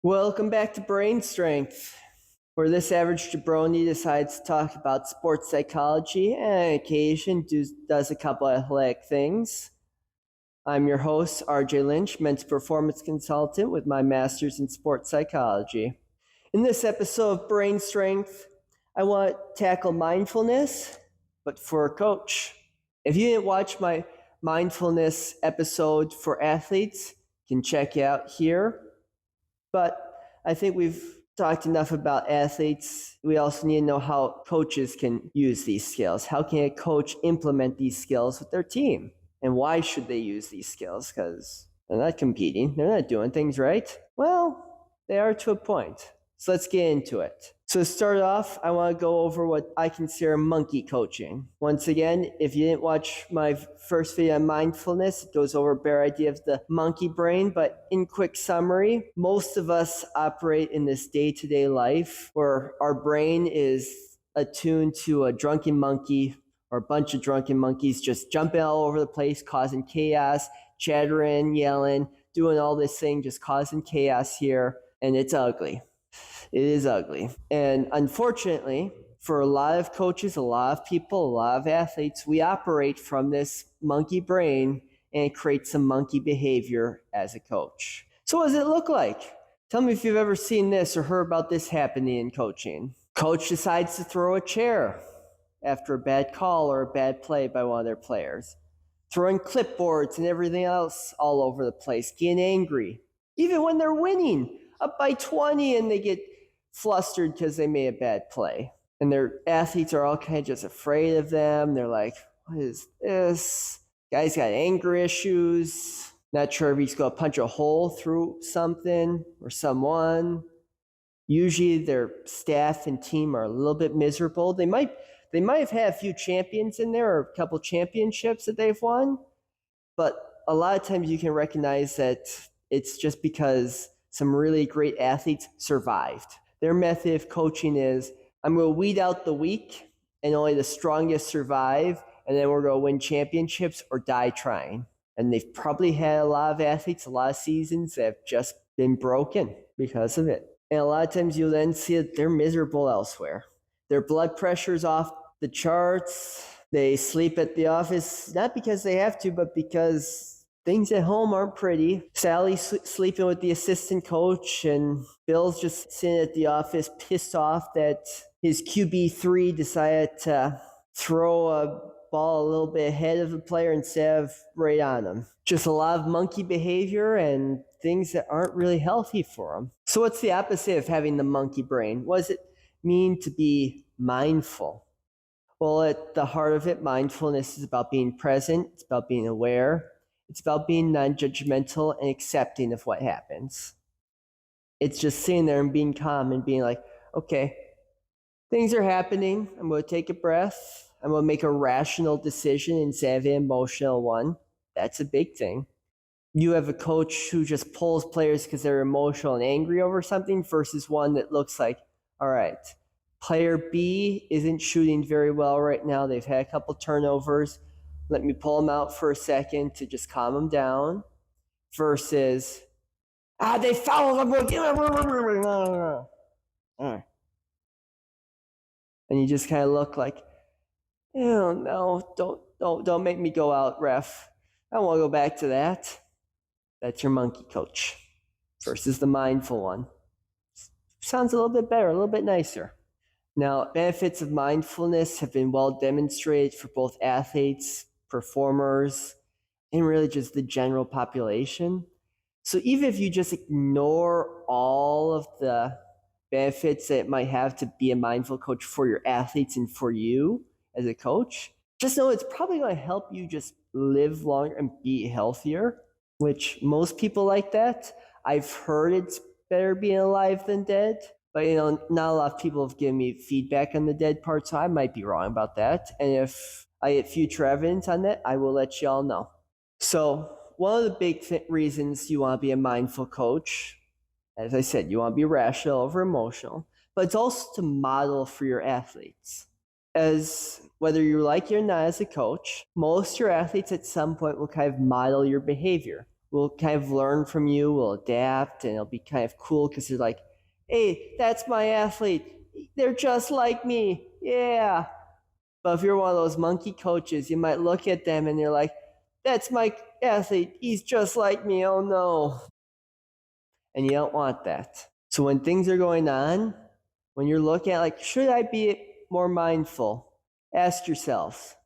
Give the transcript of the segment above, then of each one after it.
Welcome back to Brain Strength, where this average jabroni decides to talk about sports psychology and on occasion does a couple athletic things. I'm your host, RJ Lynch, men's performance consultant with my master's in sports psychology. In this episode of Brain Strength, I want to tackle mindfulness, but for a coach. If you didn't watch my mindfulness episode for athletes, you can check it out here. But I think we've talked enough about athletes. We also need to know how coaches can use these skills. How can a coach implement these skills with their team? And why should they use these skills? Because they're not competing. They're not doing things right. Well, they are to a point. So let's get into it. So to start off, I want to go over what I consider monkey coaching. Once again, if you didn't watch my first video on mindfulness, it goes over a bare idea of the monkey brain. But in quick summary, most of us operate in this day-to-day life where our brain is attuned to a drunken monkey or a bunch of drunken monkeys just jumping all over the place, causing chaos, chattering, yelling, doing all this thing, just causing chaos here. And it's ugly. It is ugly. And unfortunately, for a lot of coaches, a lot of people, a lot of athletes, we operate from this monkey brain and it creates some monkey behavior as a coach. So what does it look like? Tell me if you've ever seen this or heard about this happening in coaching. Coach decides to throw a chair after a bad call or a bad play by one of their players. Throwing clipboards and everything else all over the place, getting angry. Even when they're winning, up by 20 and they get flustered because they made a bad play. And their athletes are all kind of just afraid of them. They're like, what is this? Guy's got anger issues. Not sure if he's going to punch a hole through something or someone. Usually their staff and team are a little bit miserable. They might have had a few champions in there or a couple championships that they've won. But a lot of times you can recognize that it's just because some really great athletes survived. Their method of coaching is, I'm going to weed out the weak and only the strongest survive, and then we're going to win championships or die trying. And they've probably had a lot of athletes, a lot of seasons that have just been broken because of it. And a lot of times you'll then see that they're miserable elsewhere. Their blood pressure's off the charts. They sleep at the office, not because they have to, but because things at home aren't pretty. Sally's sleeping with the assistant coach, and Bill's just sitting at the office pissed off that his QB3 decided to throw a ball a little bit ahead of the player instead of right on him. Just a lot of monkey behavior and things that aren't really healthy for them. So what's the opposite of having the monkey brain? What does it mean to be mindful? Well, at the heart of it, mindfulness is about being present. It's about being aware. It's about being non-judgmental and accepting of what happens. It's just sitting there and being calm and being like, okay, things are happening. I'm going to take a breath. I'm going to make a rational decision instead of an emotional one. That's a big thing. You have a coach who just pulls players because they're emotional and angry over something versus one that looks like, all right, player B isn't shooting very well right now. They've had a couple turnovers. Let me pull them out for a second to just calm them down. Versus, they fouled them. And you just kind of look like, oh no, don't make me go out, ref. I don't want to go back to that. That's your monkey coach versus the mindful one. Sounds a little bit better, a little bit nicer. Now, benefits of mindfulness have been well demonstrated for both athletes, performers, and really just the general population. So even if you just ignore all of the benefits that it might have to be a mindful coach for your athletes and for you as a coach, just know it's probably going to help you just live longer and be healthier, which most people like that. I've heard it's better being alive than dead, but not a lot of people have given me feedback on the dead part, so I might be wrong about that. And if I get future evidence on that, I will let you all know. So one of the big reasons you want to be a mindful coach, as I said, you want to be rational over emotional, but it's also to model for your athletes. As whether you like it or not as a coach, most of your athletes at some point will kind of model your behavior. will kind of learn from you, will adapt, and it'll be kind of cool because they're like, hey, that's my athlete. They're just like me. Yeah. But if you're one of those monkey coaches, you might look at them and you're like, that's my athlete. He's just like me. Oh no. And you don't want that. So when things are going on, when you're looking at like, should I be more mindful? Ask yourself,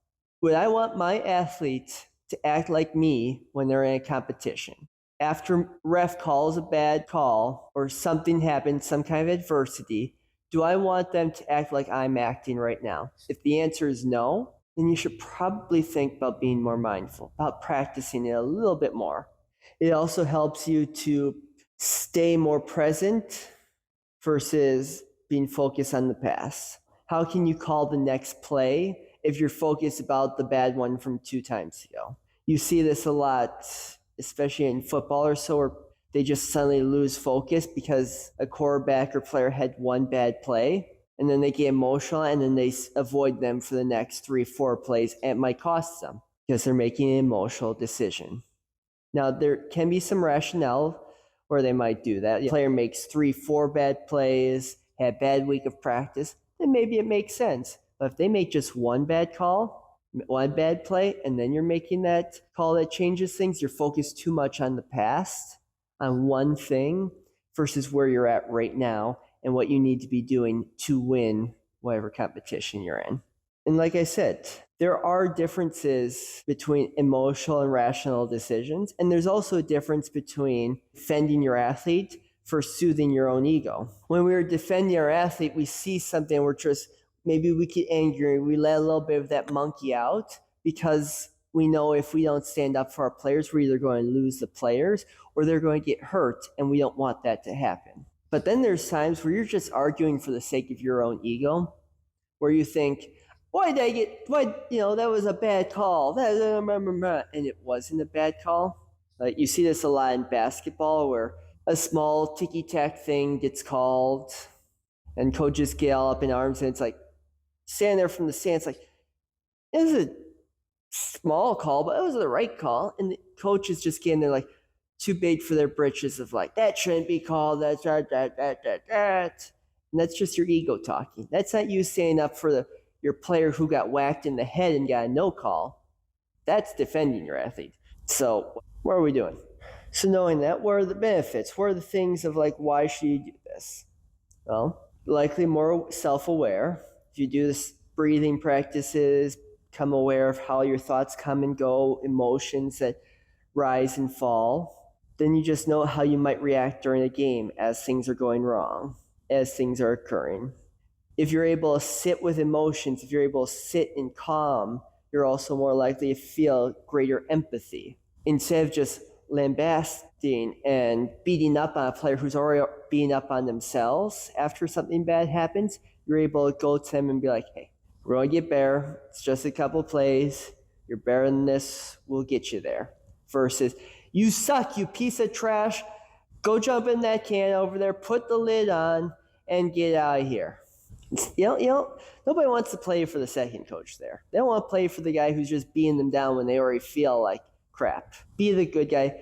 would I want my athlete to act like me when they're in a competition? After ref calls a bad call or something happens, some kind of adversity, do I want them to act like I'm acting right now? If the answer is no, then you should probably think about being more mindful, about practicing it a little bit more. It also helps you to stay more present versus being focused on the past. How can you call the next play if you're focused about the bad one from 2 times ago? You see this a lot, especially in football or so, where they just suddenly lose focus because a quarterback or player had one bad play, and then they get emotional, and then they avoid them for the next 3-4 plays, and it might cost them because they're making an emotional decision. Now, there can be some rationale where they might do that. The player makes 3-4 bad plays, had a bad week of practice, then maybe it makes sense. But if they make just one bad call, one bad play, and then you're making that call that changes things, you're focused too much on the past, on one thing, versus where you're at right now and what you need to be doing to win whatever competition you're in. And like I said, there are differences between emotional and rational decisions. And there's also a difference between defending your athlete versus soothing your own ego. When we're defending our athlete, we see something, we're just, maybe we get angry, we let a little bit of that monkey out because we know if we don't stand up for our players, we're either going to lose the players or they're going to get hurt, and we don't want that to happen. But then there's times where you're just arguing for the sake of your own ego, where you think, that was a bad call. And it wasn't a bad call. Like you see this a lot in basketball where a small ticky-tack thing gets called and coaches get all up in arms and it's like, standing there from the stands like, it was a small call, but it was the right call. And the coaches just getting there like, too big for their britches of like, that shouldn't be called, that's that. And that's just your ego talking. That's not you standing up for your player who got whacked in the head and got a no call. That's defending your athlete. So what are we doing? So knowing that, what are the benefits? What are the things of like, why should you do this? Well, likely more self-aware. If you do this breathing practices, become aware of how your thoughts come and go, emotions that rise and fall, then you just know how you might react during a game as things are going wrong, as things are occurring. If you're able to sit with emotions, if you're able to sit in calm, you're also more likely to feel greater empathy. Instead of just lambasting and beating up on a player who's already beating up on themselves after something bad happens, you're able to go to them and be like, hey, we're going to get better. It's just a couple plays. You're better than this. We'll get you there. Versus, you suck, you piece of trash. Go jump in that can over there, put the lid on, and get out of here. Nobody wants to play for the second coach there. They don't want to play for the guy who's just beating them down when they already feel like crap. Be the good guy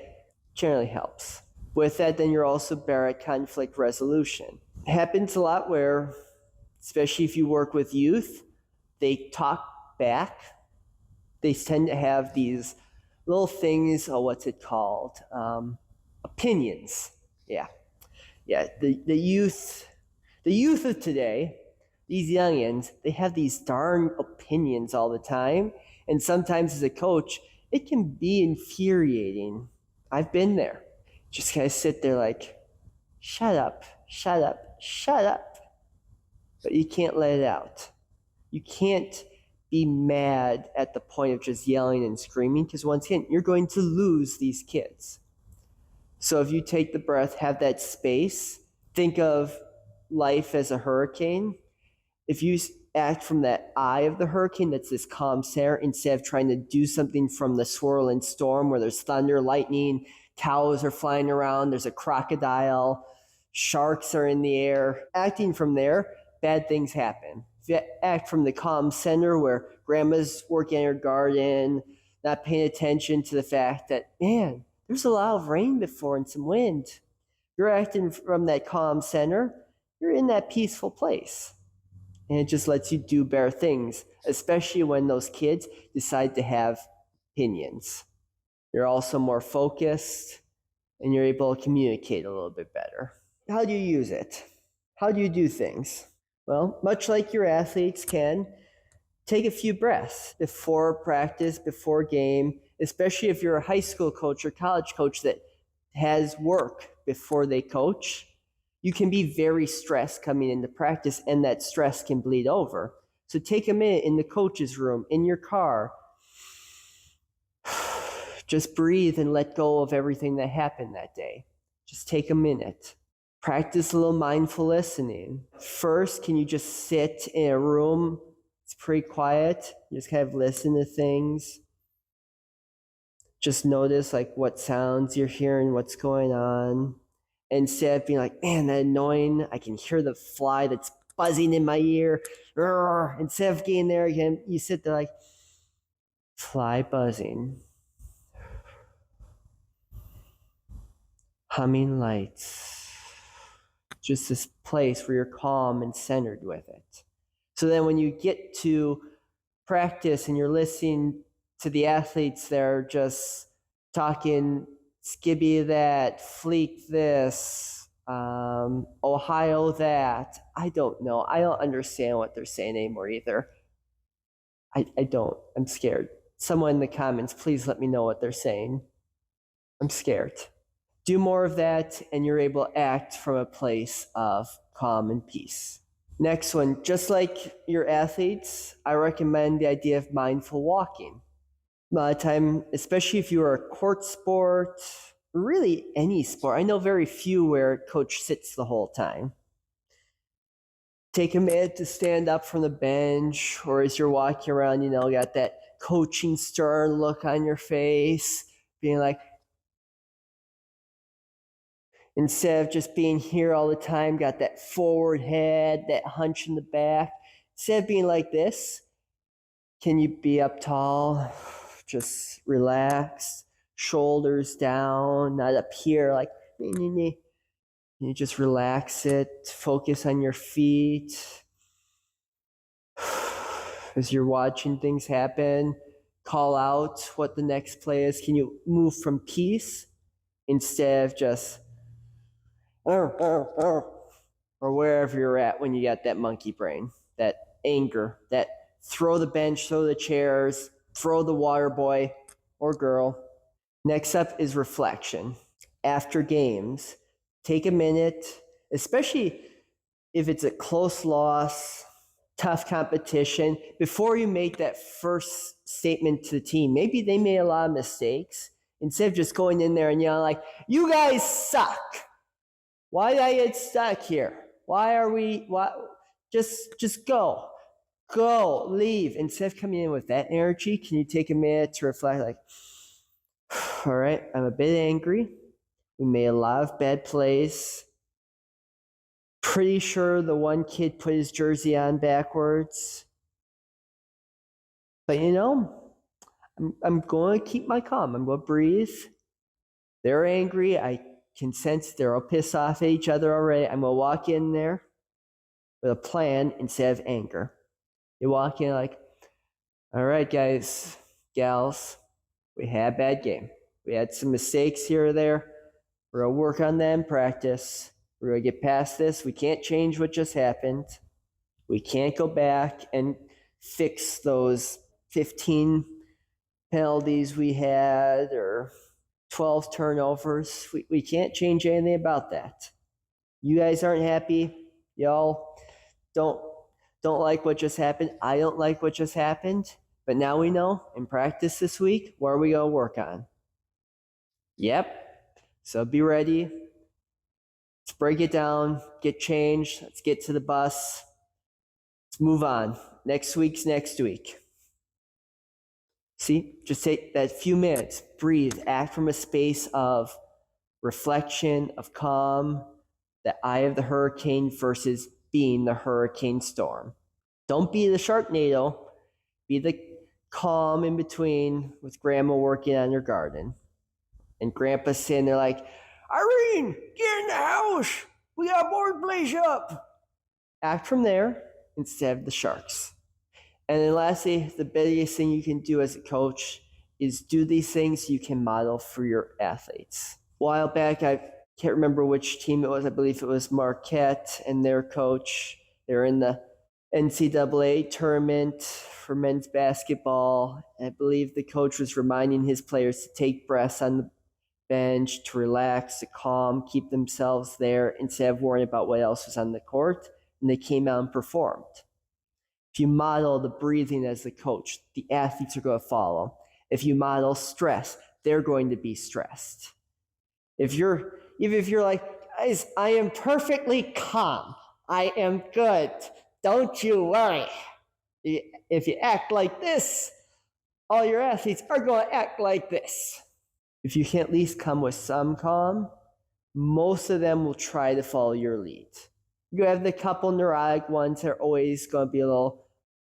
generally helps. With that, then you're also better at conflict resolution. It happens a lot where, especially if you work with youth, they talk back. They tend to have these little things, what's it called? Opinions. Yeah. The youth of today, these youngins, they have these darn opinions all the time. And sometimes as a coach, it can be infuriating. I've been there. Just kind of sit there like, shut up. But you can't let it out. You can't be mad at the point of just yelling and screaming, because once again, you're going to lose these kids. So if you take the breath, have that space, think of life as a hurricane. If you act from that eye of the hurricane, that's this calm center, instead of trying to do something from the swirling storm where there's thunder, lightning, cows are flying around, there's a crocodile, sharks are in the air. Acting from there, bad things happen. If you act from the calm center where grandma's working in her garden, not paying attention to the fact that, man, there's a lot of rain before and some wind. You're acting from that calm center. You're in that peaceful place. And it just lets you do better things, especially when those kids decide to have opinions. You're also more focused and you're able to communicate a little bit better. How do you use it? How do you do things? Well, much like your athletes can, take a few breaths before practice, before game, especially if you're a high school coach or college coach that has work before they coach. You can be very stressed coming into practice, and that stress can bleed over. So take a minute in the coach's room, in your car. Just breathe and let go of everything that happened that day. Just take a minute. Practice a little mindful listening. First, can you just sit in a room? It's pretty quiet. You just kind of listen to things. Just notice like what sounds you're hearing, what's going on. Instead of being like, man, that annoying, I can hear the fly that's buzzing in my ear. Instead of getting there again, you sit there like, fly buzzing. Humming lights. Just this place where you're calm and centered with it. So then when you get to practice and you're listening to the athletes, they're just talking skibby that, fleek this, Ohio that. I don't know. I don't understand what they're saying anymore either. I don't. I'm scared. Someone in the comments, please let me know what they're saying. I'm scared. Do more of that, and you're able to act from a place of calm and peace. Next one, just like your athletes, I recommend the idea of mindful walking. A lot of time, especially if you are a court sport, really any sport, I know very few where a coach sits the whole time. Take a minute to stand up from the bench, or as you're walking around, got that coaching stern look on your face, being like, instead of just being here all the time, got that forward head, that hunch in the back. Instead of being like this, can you be up tall? Just relax, shoulders down, not up here like, you just relax it, focus on your feet. As you're watching things happen, call out what the next play is. Can you move from peace instead of just or wherever you're at when you got that monkey brain, that anger, that throw the bench, throw the chairs, throw the water boy or girl. Next up is reflection. After games, take a minute, especially if it's a close loss, tough competition, before you make that first statement to the team. Maybe they made a lot of mistakes. Instead of just going in there and yelling like, you guys suck. Why did I get stuck here? Why are we, just go, leave. Instead of coming in with that energy, can you take a minute to reflect like, all right, I'm a bit angry. We made a lot of bad plays. Pretty sure the one kid put his jersey on backwards. But I'm going to keep my calm. I'm going to breathe. They're angry. I can sense they're all pissed off at each other already. I'm going to walk in there with a plan instead of anger. You walk in like, all right, guys, gals, we had a bad game. We had some mistakes here or there. We're going to work on that in practice. We're going to get past this. We can't change what just happened. We can't go back and fix those 15 penalties we had or 12 turnovers. We can't change anything about that. You guys aren't happy. Y'all don't like what just happened. I don't like what just happened. But now we know in practice this week, what are we going to work on? Yep. So be ready. Let's break it down, get changed. Let's get to the bus. Let's move on. Next week's next week. See, just take that few minutes, breathe, act from a space of reflection, of calm, the eye of the hurricane versus being the hurricane storm. Don't be the Sharknado, be the calm in between with grandma working on your garden. And Grandpa's sitting there like, Irene, get in the house. We got board blaze up. Act from there instead of the Sharks. And then lastly, the biggest thing you can do as a coach is do these things you can model for your athletes. A while back, I can't remember which team it was. I believe it was Marquette and their coach. They're in the NCAA tournament for men's basketball. I believe the coach was reminding his players to take breaths on the bench, to relax, to calm, keep themselves there instead of worrying about what else was on the court. And they came out and performed. If you model the breathing as the coach, the athletes are going to follow. If you model stress, they're going to be stressed. Even if you're like, guys, I am perfectly calm. I am good. Don't you worry. If you act like this, all your athletes are going to act like this. If you can at least come with some calm, most of them will try to follow your lead. You have the couple neurotic ones that are always going to be a little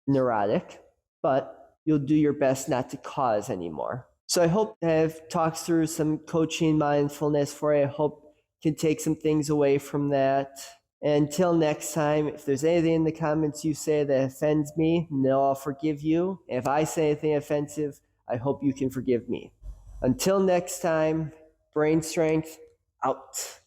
neurotic, but you'll do your best not to cause anymore. So I hope I've talked through some coaching mindfulness for you. I hope you can take some things away from that. And until next time, if there's anything in the comments you say that offends me, no, I'll forgive you. If I say anything offensive, I hope you can forgive me. Until next time, brain strength out.